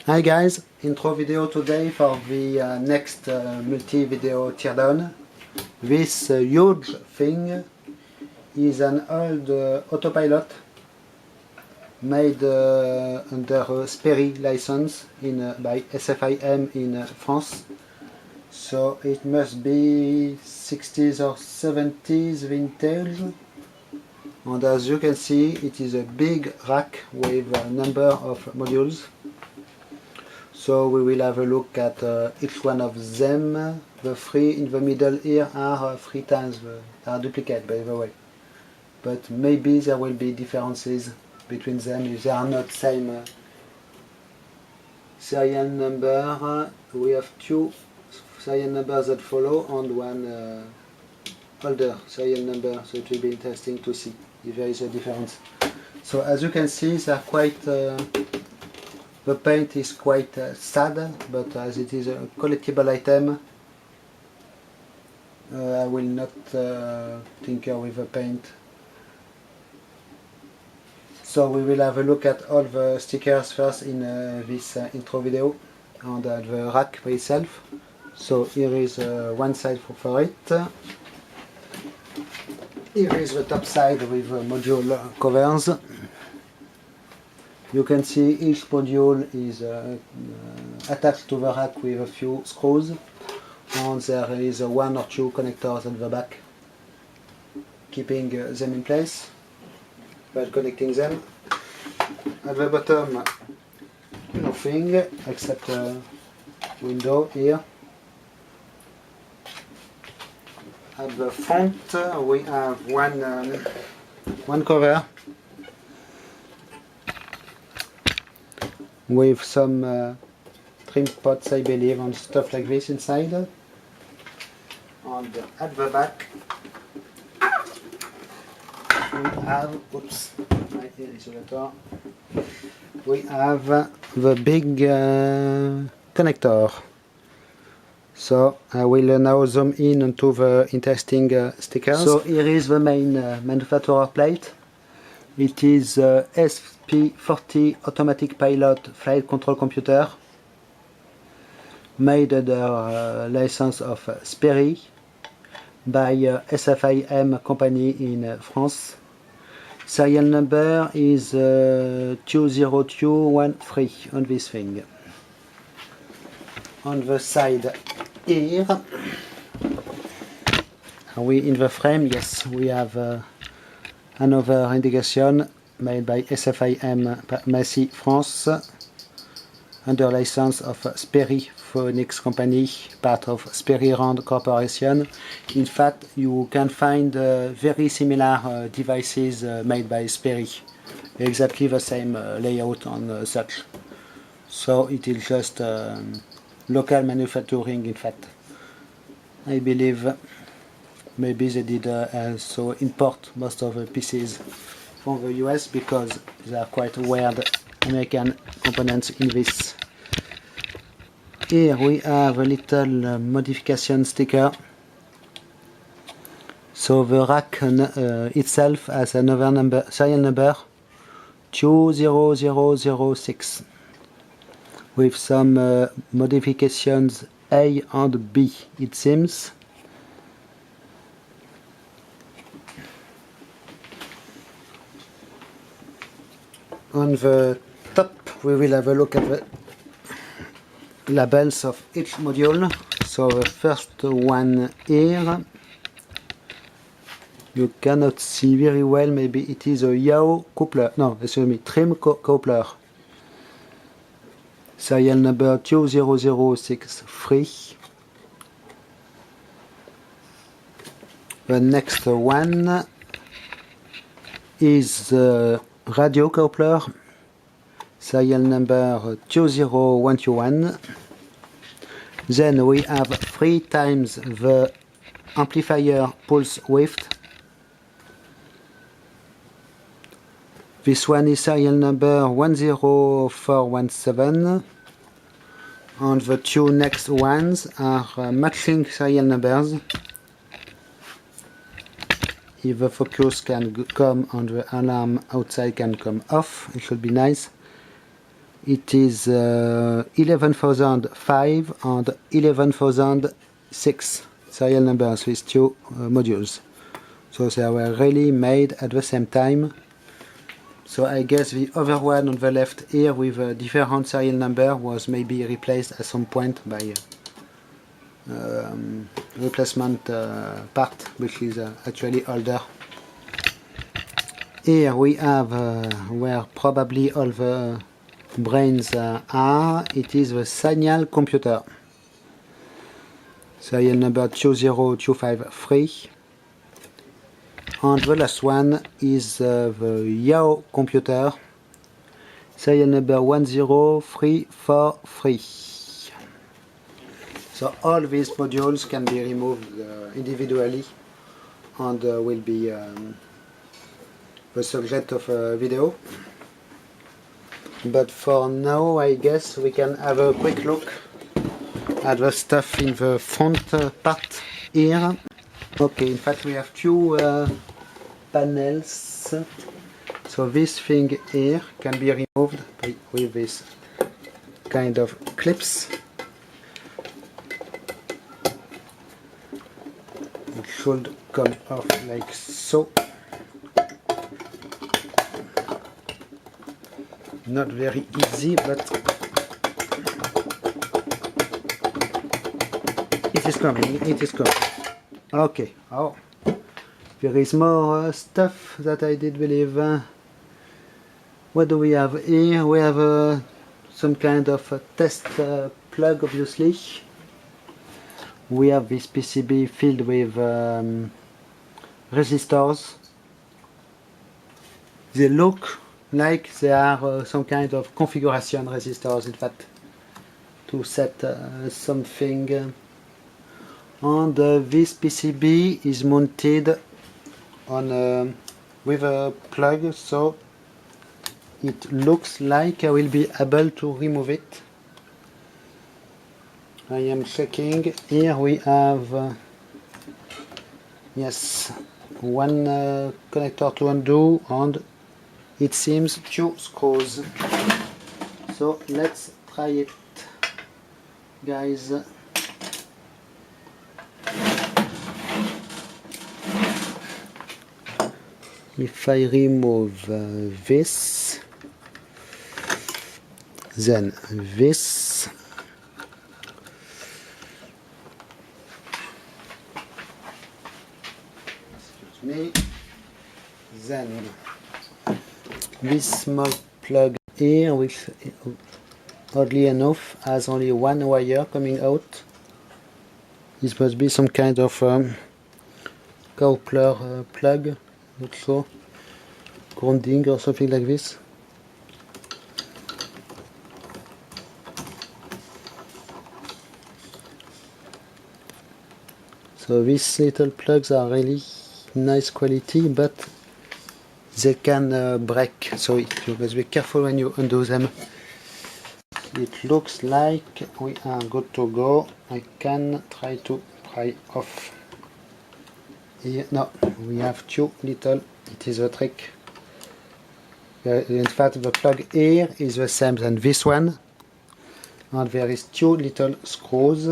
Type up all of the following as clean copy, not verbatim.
Hi guys, intro video today for the next multi-video teardown. This huge thing is an old autopilot made under Sperry license by SFIM in France. So it must be 60s or 70s vintage. And as you can see, it is a big rack with a number of modules. So we will have a look at each one of them. The three in the middle here are three times, are duplicate by the way. But maybe there will be differences between them if they are not same serial number. We have two serial numbers that follow and one older serial number, so it will be interesting to see if there is a difference. So as you can see, they are quite the paint is quite sad, but as it is a collectible item, I will not tinker with the paint. So we will have a look at all the stickers first in this intro video, and at the rack by itself. So here is one side for it. Here is the top side with module covers. You can see each module is attached to the rack with a few screws, and there is one or two connectors at the back, keeping them in place while connecting them. At the bottom, nothing except a window here. At the front, we have one cover with some trim pots, I believe, and stuff like this inside. And at the back we have, oops, my insulator. We have the big connector. So I will now zoom in onto the interesting stickers. So here is the main manufacturer plate. It is SP40 automatic pilot flight control computer, made under license of Sperry by SFIM company in France. Serial number is 20213 on this thing. On the side here, are we in the frame? Yes, we have another indication made by SFIM Massy France under license of Sperry Phonics Company, part of Sperry Rand Corporation. In fact, you can find very similar devices made by Sperry, exactly the same layout and such. So it is just local manufacturing, in fact. I believe maybe they did also import most of the pieces from the US because there are quite weird American components in this. Here we have a little modification sticker. So the rack itself has another serial number 20006 with some modifications A and B, it seems. On the top we will have a look at the labels of each module. So the first one here, you cannot see very well, maybe it is a yaw coupler, no, excuse me, trim coupler. Serial number 20063. The next one is radio coupler, serial number 20121. Then we have 3 times the amplifier pulse width. This one is serial number 10417, and the two next ones are matching serial numbers. If the focus can come and the alarm outside can come off, it should be nice. It is 11,005 and 11,006 serial numbers with two modules. So they were really made at the same time. So I guess the other one on the left here with a different serial number was maybe replaced at some point by replacement part, which is actually older. Here we have where probably all the brains are. It is the signal computer. Serial number 20253. And the last one is the Yao computer. Serial number 10343. So all these modules can be removed individually and will be the subject of a video. But for now, I guess we can have a quick look at the stuff in the front part here. Okay, in fact we have two panels. So this thing here can be removed with this kind of clips. It should come off like so. Not very easy, but it is coming, it is coming. Okay, oh, there is more stuff that I did believe. What do we have here? We have some kind of test plug, obviously. We have this PCB filled with resistors. They look like they are some kind of configuration resistors, in fact, to set something. And this PCB is mounted on with a plug, so it looks like I will be able to remove it. I am checking. Here we have yes, one connector to undo and it seems two screws. So let's try it, guys. If I remove this, then this, excuse me, then this small plug here, which oddly enough has only one wire coming out. This must be some kind of coupler plug, not sure, grounding or something like this. So these little plugs are really nice quality, but they can break, so you must be careful when you undo them. It looks like we are good to go. I can try to pry off. Here, no, we have two little, it is a trick. In fact, the plug here is the same as this one, and there is two little screws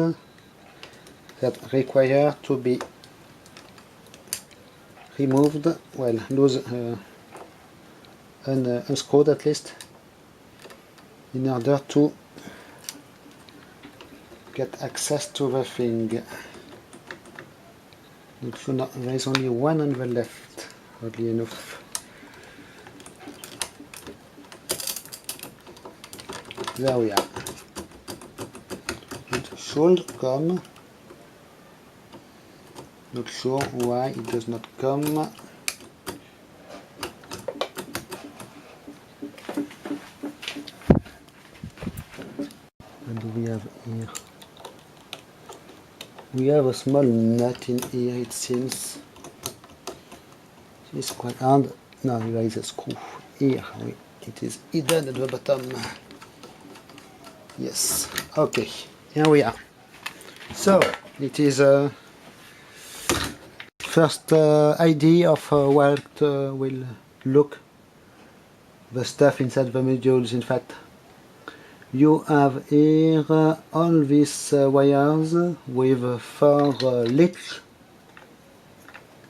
that require to be removed, well, loose, unscrewed at least, in order to get access to the thing. There is only one on the left, oddly enough. There we are. It should come. Not sure why it does not come. What do we have here? We have a small nut in here, it seems. It's quite hard. No, there is a screw here. It is hidden at the bottom. Yes. Okay. Here we are. So it is a first idea of what will look the stuff inside the modules, in fact. You have here all these wires with 4 latch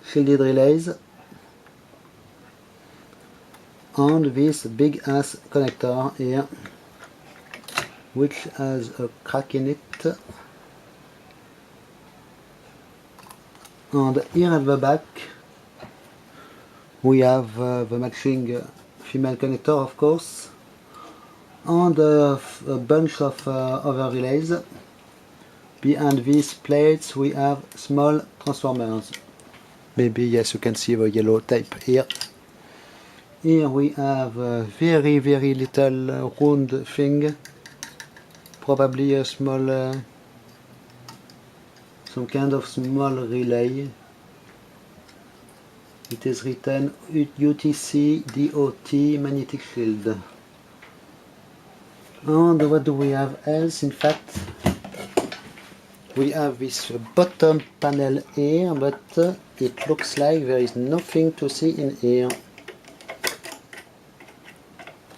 shielded relays and this big ass connector here, which has a crack in it. And here at the back we have the matching female connector, of course, and a bunch of other relays. Behind these plates we have small transformers. Maybe, yes, you can see the yellow tape here. Here we have a very little round thing, probably a small, some kind of small relay. It is written UTC DOT magnetic field. And what do we have else? In fact, we have this bottom panel here, but it looks like there is nothing to see in here.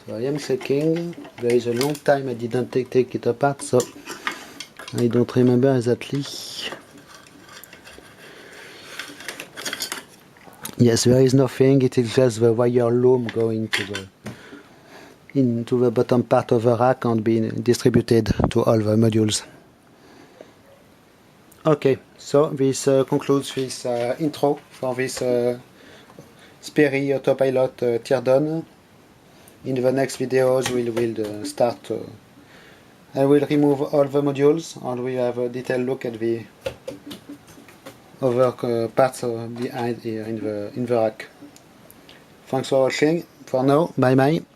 So I am checking. There is a long time I didn't take it apart, so I don't remember exactly. Yes, there is nothing. It is just the wire loom going into the bottom part of the rack and being distributed to all the modules. Okay, so this concludes this intro for this Sperry autopilot teardown. In the next videos we will start. I will remove all the modules and we have a detailed look at the other parts behind here in the rack. Thanks for watching. For now, bye bye.